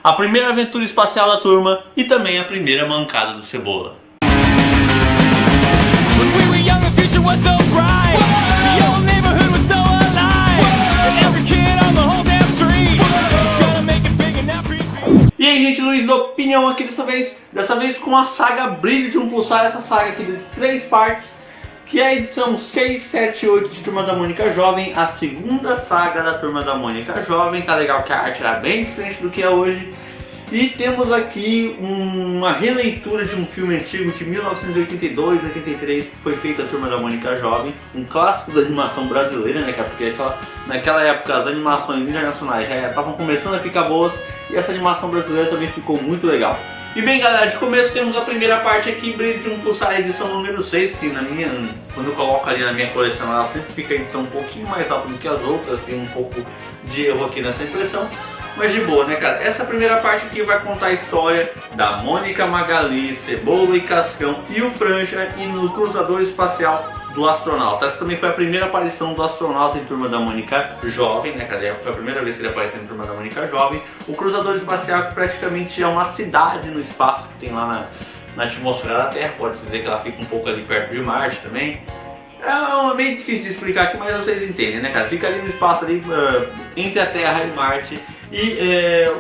a primeira aventura espacial da turma e também a primeira mancada do Cebola. E aí, gente, Luiz da Opinião aqui dessa vez com a saga Brilho de um Pulsar, essa saga aqui de 3 partes, que é a edição 6, 7 e 8 de Turma da Mônica Jovem, a segunda saga da Turma da Mônica Jovem. Tá legal que a arte era bem diferente do que é hoje. E temos aqui uma releitura de um filme antigo de 1982-83 que foi feito a Turma da Mônica Jovem, um clássico da animação brasileira, né, porque naquela época as animações internacionais já estavam começando a ficar boas e essa animação brasileira também ficou muito legal. E bem, galera, de começo temos a primeira parte aqui, Brilho de um Pulsar, edição número 6, que quando eu coloco ali na minha coleção, ela sempre fica a edição um pouquinho mais alta do que as outras, tem um pouco de erro aqui nessa impressão. Mas de boa, né, cara? Essa primeira parte aqui vai contar a história da Mônica, Magali, Cebola e Cascão e o Franja indo no cruzador espacial do astronauta. Essa também foi a primeira aparição do astronauta em Turma da Mônica Jovem, né, cara? Foi a primeira vez que ele apareceu em Turma da Mônica Jovem. O cruzador espacial, que praticamente é uma cidade no espaço que tem lá na atmosfera da Terra. Pode-se dizer que ela fica um pouco ali perto de Marte também. É meio difícil de explicar aqui, mas vocês entendem, né, cara? Fica ali no espaço ali, entre a Terra e Marte. E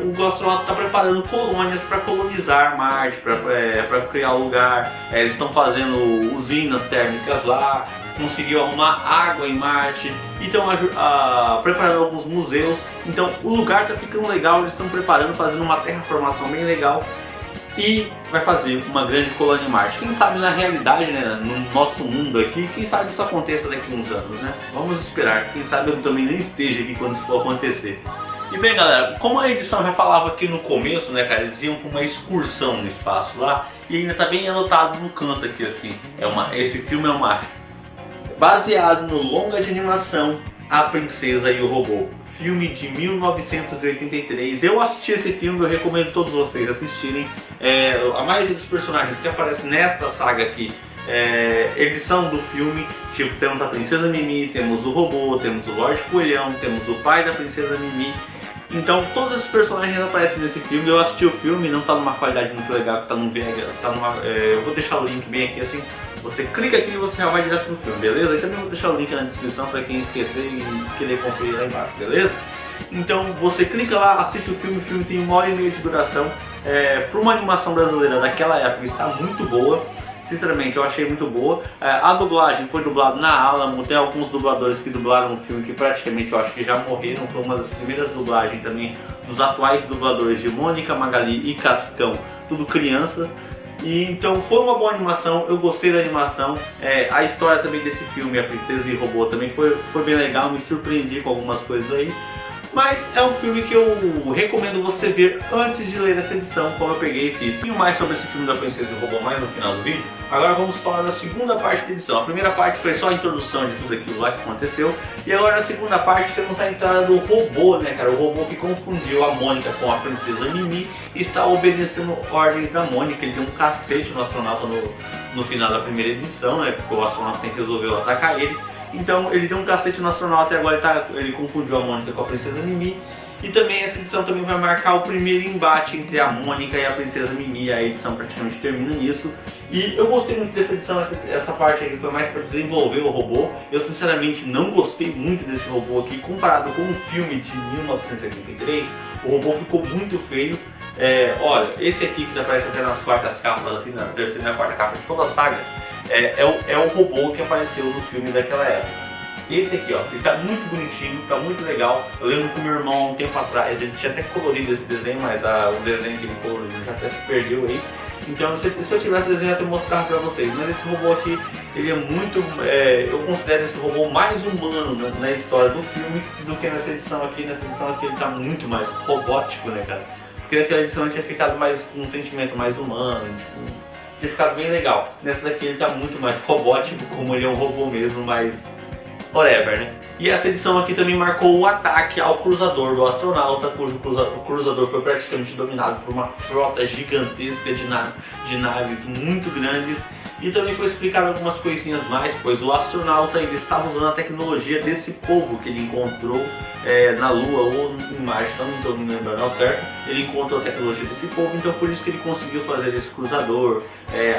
o astronauta está preparando colônias para colonizar Marte, para criar lugar. Eles estão fazendo usinas térmicas lá, conseguiu arrumar água em Marte e estão preparando alguns museus. Então o lugar está ficando legal, eles estão preparando, fazendo uma terraformação bem legal. E vai fazer uma grande colônia em Marte. Quem sabe na realidade, né, no nosso mundo aqui, quem sabe isso aconteça daqui a uns anos, né? Vamos esperar, quem sabe eu também nem esteja aqui quando isso for acontecer. E bem, galera, como a edição já falava aqui no começo, né, cara, eles iam para uma excursão no espaço lá, e ainda tá bem anotado no canto aqui, assim, esse filme é baseado no longa de animação A Princesa e o Robô, filme de 1983. Eu assisti esse filme, eu recomendo todos vocês assistirem. A maioria dos personagens que aparecem nesta saga aqui, eles são do filme. Tipo, temos a Princesa Mimi, temos o Robô, temos o Lorde Coelhão, temos o pai da Princesa Mimi. Então todos esses personagens aparecem nesse filme. Eu assisti o filme, não tá numa qualidade muito legal, tá eu vou deixar o link bem aqui, assim. Você clica aqui e você já vai direto no filme, beleza? E também vou deixar o link na descrição para quem esquecer e querer conferir lá embaixo, beleza? Então você clica lá, assiste o filme tem 1h30 de duração. Para uma animação brasileira daquela época está muito boa. Sinceramente, eu achei muito boa. A dublagem foi dublada na Alamo. Tem alguns dubladores que dublaram o filme que praticamente eu acho que já morreram. Foi uma das primeiras dublagens também dos atuais dubladores de Mônica, Magali e Cascão, tudo criança. E então foi uma boa animação, eu gostei da animação. A história também desse filme, A Princesa e o Robô, também foi bem legal, me surpreendi com algumas coisas aí. Mas é um filme que eu recomendo você ver antes de ler essa edição, como eu peguei e fiz. E mais sobre esse filme da Princesa e o Robô mais no final do vídeo. Agora vamos falar da segunda parte da edição. A primeira parte foi só a introdução de tudo aquilo lá que aconteceu. E agora na segunda parte temos a entrada do robô, né, cara? O robô que confundiu a Mônica com a Princesa Mimi e está obedecendo ordens da Mônica. Ele deu um cacete no astronauta no final da primeira edição, né? Porque o astronauta resolveu atacar ele. Então ele deu um cacete no astronauta e agora ele confundiu a Mônica com a Princesa Mimi. E também essa edição também vai marcar o primeiro embate entre a Mônica e a Princesa Mimi. A edição praticamente termina nisso. E eu gostei muito dessa edição, essa parte aqui foi mais para desenvolver o robô. Eu sinceramente não gostei muito desse robô aqui. Comparado com o filme de 1983, o robô ficou muito feio. Olha, esse aqui que aparece até nas quartas capas, assim, na terceira e na quarta capa de toda a saga, é o robô que apareceu no filme daquela época. Esse aqui, ó, ele tá muito bonitinho, tá muito legal. Eu lembro que o meu irmão, há um tempo atrás, ele tinha até colorido esse desenho, mas o desenho que ele coloriu já até se perdeu aí. Então, se eu tivesse desenho, eu ia mostrar pra vocês. Mas esse robô aqui, ele é muito... eu considero esse robô mais humano na história do filme do que nessa edição aqui. Nessa edição aqui ele tá muito mais robótico, né, cara? Porque naquela edição ele tinha ficado mais com um sentimento mais humano, tipo... tinha ficado bem legal. Nessa daqui ele tá muito mais robótico, como ele é um robô mesmo, mas... whatever, né? E essa edição aqui também marcou o ataque ao cruzador do astronauta, cujo cruzador foi praticamente dominado por uma frota gigantesca de naves muito grandes. E também foi explicado algumas coisinhas mais, pois o astronauta ele estava usando a tecnologia desse povo que ele encontrou na Lua ou em Marte, então não estou me lembrando ao certo. Ele encontrou a tecnologia desse povo, então por isso que ele conseguiu fazer esse cruzador.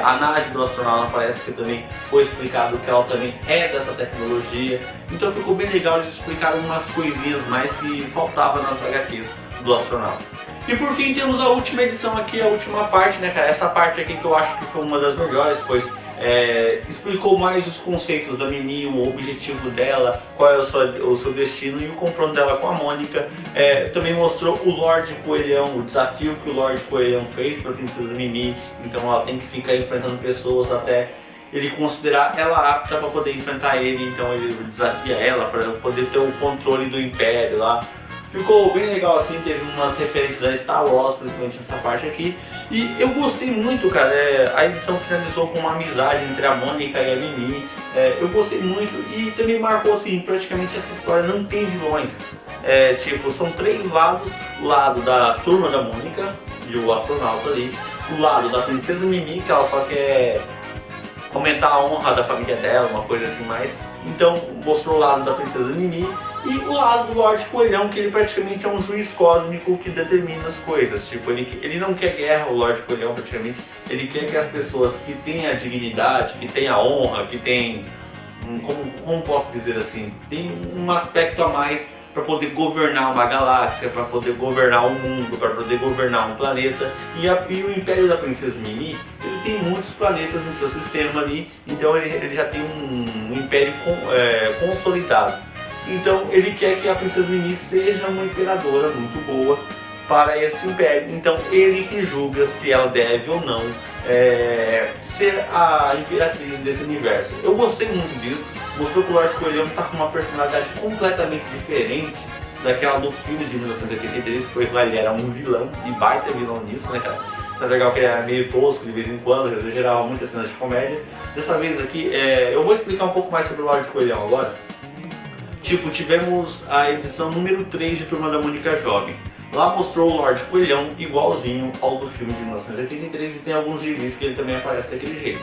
A nave do astronauta parece que também foi explicado que ela também é dessa tecnologia. Então ficou bem legal, eles explicaram umas coisinhas mais que faltavam nas HQs do astronauta. E por fim temos a última edição aqui, a última parte, né, cara? Essa parte aqui que eu acho que foi uma das melhores, pois explicou mais os conceitos da Mimi, o objetivo dela, qual é o seu destino e o confronto dela com a Mônica. Também mostrou o Lorde Coelhão, o desafio que o Lorde Coelhão fez para a Princesa Mimi. Então ela tem que ficar enfrentando pessoas até ele considerar ela apta para poder enfrentar ele. Então ele desafia ela para poder ter o controle do Império lá. Ficou bem legal assim, teve umas referências a Star Wars, principalmente nessa parte aqui. E eu gostei muito, cara, a edição finalizou com uma amizade entre a Mônica e a Mimi. Eu gostei muito e também marcou assim, praticamente essa história não tem vilões. Tipo, são 3 lados, o lado da turma da Mônica e o astronauta ali. O lado da Princesa Mimi, que ela só quer aumentar a honra da família dela, uma coisa assim mais. Então mostrou o lado da Princesa Mimi e o lado do Lorde Coelhão, que ele praticamente é um juiz cósmico que determina as coisas. Tipo, ele não quer guerra, o Lorde Coelhão praticamente, ele quer que as pessoas que têm a dignidade, que têm a honra, que têm, como posso dizer assim, tem um aspecto a mais para poder governar uma galáxia, para poder governar o mundo, para poder governar um planeta. E o Império da Princesa Mimi, ele tem muitos planetas em seu sistema ali, então ele já tem um império consolidado. Então ele quer que a Princesa Mimi seja uma imperadora muito boa para esse império. Então ele que julga se ela deve ou não ser a imperatriz desse universo. Eu gostei muito disso. Mostrou que o Lorde Coelhão está com uma personalidade completamente diferente daquela do filme de 1983, pois lá ele era um vilão, e baita vilão nisso, né, cara? Tá legal que ele era meio tosco de vez em quando, exagerava muitas cenas de comédia. Dessa vez aqui, eu vou explicar um pouco mais sobre o Lorde Coelhão agora. Tipo, tivemos a edição número 3 de Turma da Mônica Jovem. Lá mostrou o Lorde Coelhão igualzinho ao do filme de 1983 e tem alguns gibis que ele também aparece daquele jeito.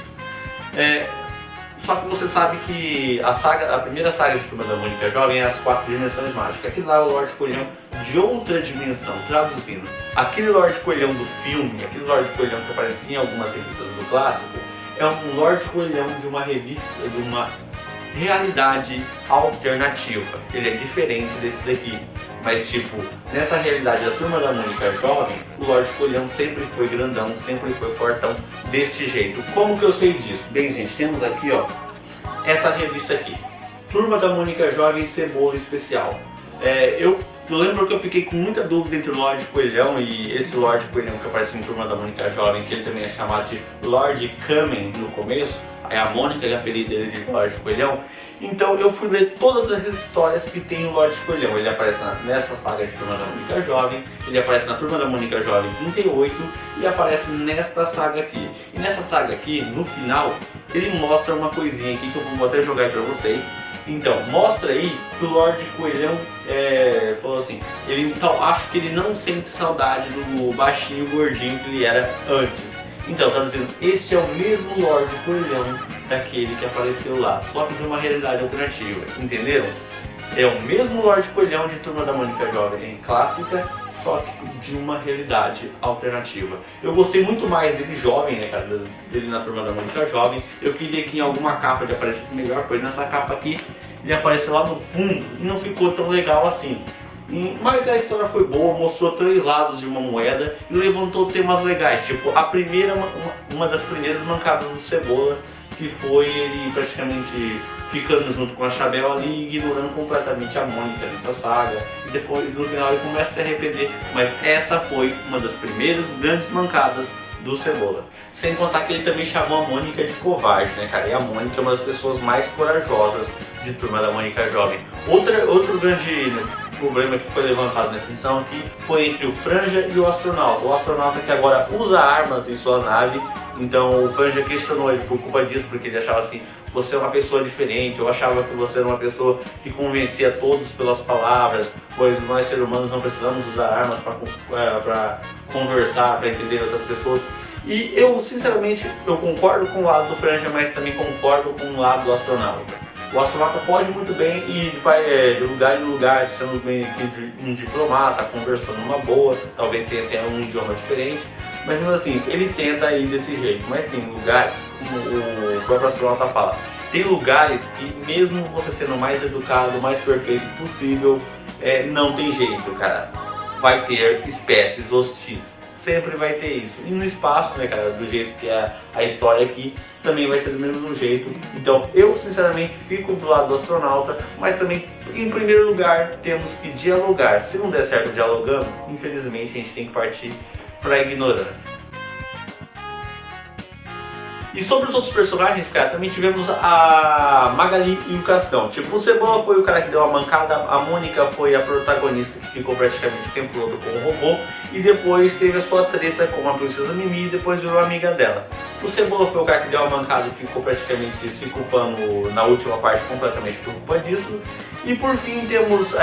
Só que você sabe que a primeira saga de Turma da Mônica Jovem é as 4 dimensões mágicas. Aquele lá é o Lorde Coelhão de outra dimensão, traduzindo. Aquele Lorde Coelhão do filme, aquele Lorde Coelhão que aparecia em algumas revistas do clássico, é um Lorde Coelhão de uma revista, de uma realidade alternativa. Ele é diferente desse daqui. Mas tipo, nessa realidade da Turma da Mônica Jovem, o Lorde Coelhão sempre foi grandão, sempre foi fortão deste jeito. Como que eu sei disso? Bem, gente, temos aqui, ó, essa revista aqui, Turma da Mônica Jovem Cebola Especial. Eu lembro que eu fiquei com muita dúvida entre o Lorde Coelhão e esse Lorde Coelhão que aparece em Turma da Mônica Jovem, que ele também é chamado de Lorde Kamen no começo. Aí a Mônica que apelida ele de Lorde Coelhão. Então eu fui ler todas as histórias que tem o Lorde Coelhão. Ele aparece nessa saga de Turma da Mônica Jovem, ele aparece na Turma da Mônica Jovem 38 e aparece nesta saga aqui. E nessa saga aqui, no final, ele mostra uma coisinha aqui que eu vou até jogar aí pra vocês. Então, mostra aí que o Lorde Coelhão falou assim, acho que ele não sente saudade do baixinho gordinho que ele era antes. Então, tá dizendo, este é o mesmo Lorde Coelhão daquele que apareceu lá, só que de uma realidade alternativa, entenderam? É o mesmo Lorde Coelhão de Turma da Mônica Jovem clássica, só que de uma realidade alternativa. Eu gostei muito mais dele jovem, né, cara, dele na Turma da Mônica Jovem. Eu queria que em alguma capa ele aparecesse melhor, pois nessa capa aqui ele aparece lá no fundo e não ficou tão legal assim. Mas a história foi boa, mostrou 3 lados de uma moeda e levantou temas legais, tipo a primeira, uma das primeiras mancadas do Cebola, que foi ele praticamente ficando junto com a Chabel ali e ignorando completamente a Mônica nessa saga. E depois no final ele começa a se arrepender, mas essa foi uma das primeiras grandes mancadas do Cebola. Sem contar que ele também chamou a Mônica de covarde, né, cara? E a Mônica é uma das pessoas mais corajosas de Turma da Mônica Jovem. Outro grande problema que foi levantado nessa edição aqui foi entre o Franja e o astronauta. O astronauta que agora usa armas em sua nave, então o Franja questionou ele por culpa disso, porque ele achava assim, você é uma pessoa diferente, eu achava que você era uma pessoa que convencia todos pelas palavras, pois nós seres humanos não precisamos usar armas para conversar, para entender outras pessoas. E eu, sinceramente, eu concordo com o lado do Franja, mas também concordo com o lado do astronauta. O astronauta pode muito bem ir de lugar em lugar, sendo meio que um diplomata, conversando uma boa, talvez tenha até um idioma diferente, mas mesmo assim, ele tenta ir desse jeito. Mas tem lugares, como o próprio astronauta fala, tem lugares que mesmo você sendo mais educado, mais perfeito possível, não tem jeito, cara. Vai ter espécies hostis, sempre vai ter isso. E no espaço, né, cara, do jeito que é a história aqui, também vai ser do mesmo jeito. Então eu sinceramente fico do lado do astronauta, mas também em primeiro lugar temos que dialogar. Se não der certo dialogando, infelizmente a gente tem que partir para a ignorância. E sobre os outros personagens, cara, também tivemos a Magali e o Cascão. Tipo, o Cebola foi o cara que deu a mancada, a Mônica foi a protagonista que ficou praticamente o tempo todo com o robô, e depois teve a sua treta com a Princesa Mimi e depois virou amiga dela. O Cebola foi o cara que deu a mancada e ficou praticamente se culpando na última parte completamente por culpa disso. E por fim temos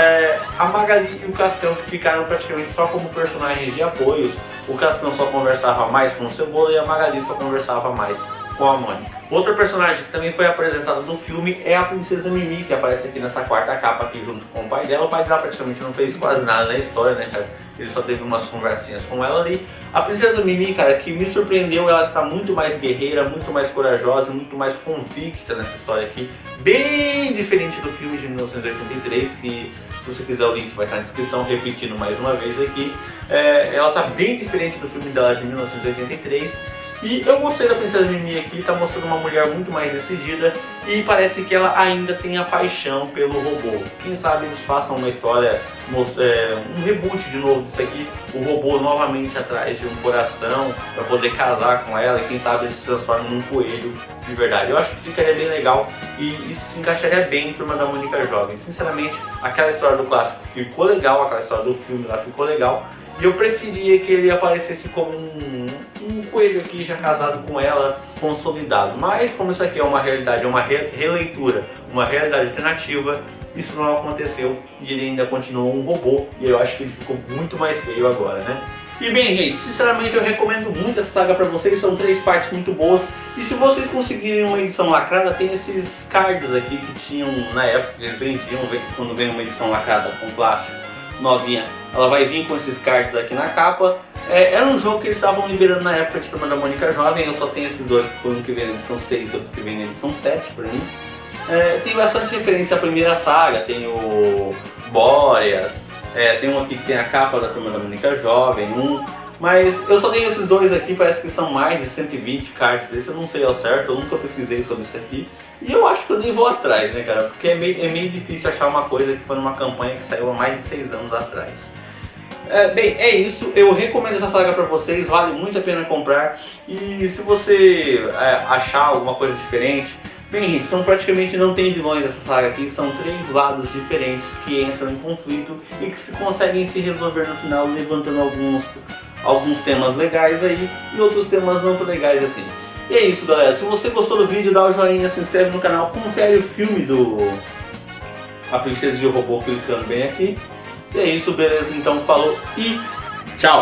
a Magali e o Cascão, que ficaram praticamente só como personagens de apoios. O Cascão só conversava mais com o Cebola e a Magali só conversava mais com a Mônica. Outra personagem que também foi apresentada do filme é a Princesa Mimi, que aparece aqui nessa quarta capa aqui junto com o pai dela. O pai dela praticamente não fez quase nada na história, né, cara? Ele só teve umas conversinhas com ela ali. A Princesa Mimi, cara, que me surpreendeu, ela está muito mais guerreira, muito mais corajosa, muito mais convicta nessa história aqui. Bem diferente do filme de 1983, que se você quiser o link vai estar na descrição, repetindo mais uma vez aqui. Ela está bem diferente do filme dela de 1983. E eu gostei da Princesa Mimi aqui, tá mostrando uma mulher muito mais decidida e parece que ela ainda tem a paixão pelo robô. Quem sabe eles façam uma história, um reboot de novo disso aqui, o robô novamente atrás de um coração para poder casar com ela e quem sabe ele se transforma num coelho de verdade. Eu acho que ficaria bem legal e isso se encaixaria bem em Turma da Mônica Jovem. Sinceramente, aquela história do clássico ficou legal, aquela história do filme lá ficou legal. E eu preferia que ele aparecesse como um coelho aqui já casado com ela, consolidado. Mas como isso aqui é uma realidade, é uma releitura, uma realidade alternativa, isso não aconteceu e ele ainda continuou um robô. E eu acho que ele ficou muito mais feio agora, né? E bem, gente, sinceramente eu recomendo muito essa saga pra vocês, são 3 partes muito boas. E se vocês conseguirem uma edição lacrada, tem esses cards aqui que tinham na época, eles vendiam quando vem uma edição lacrada com plástico novinha. Ela vai vir com esses cards aqui na capa. Era um jogo que eles estavam liberando na época de Turma da Mônica Jovem. Eu só tenho esses dois, que foi um que veio na edição 6 e outro que veio na edição 7 pra mim. Tem bastante referência à primeira saga, tem o Boreas, tem um aqui que tem a capa da Turma da Mônica Jovem, mas eu só tenho esses dois aqui, parece que são mais de 120 cards, esse eu não sei ao certo, eu nunca pesquisei sobre isso aqui. E eu acho que eu nem vou atrás, né, cara, porque é meio difícil achar uma coisa que foi numa campanha que saiu há mais de 6 anos atrás. Bem, é isso, eu recomendo essa saga pra vocês, vale muito a pena comprar. E se você achar alguma coisa diferente, bem, gente, praticamente não tem vilões essa saga aqui, são 3 lados diferentes que entram em conflito e que se conseguem se resolver no final, levantando alguns temas legais aí e outros temas não tão legais assim. E é isso, galera, se você gostou do vídeo, dá o joinha, se inscreve no canal, confere o filme do A Princesa e o Robô clicando bem aqui. E é isso, beleza? Então falou e tchau!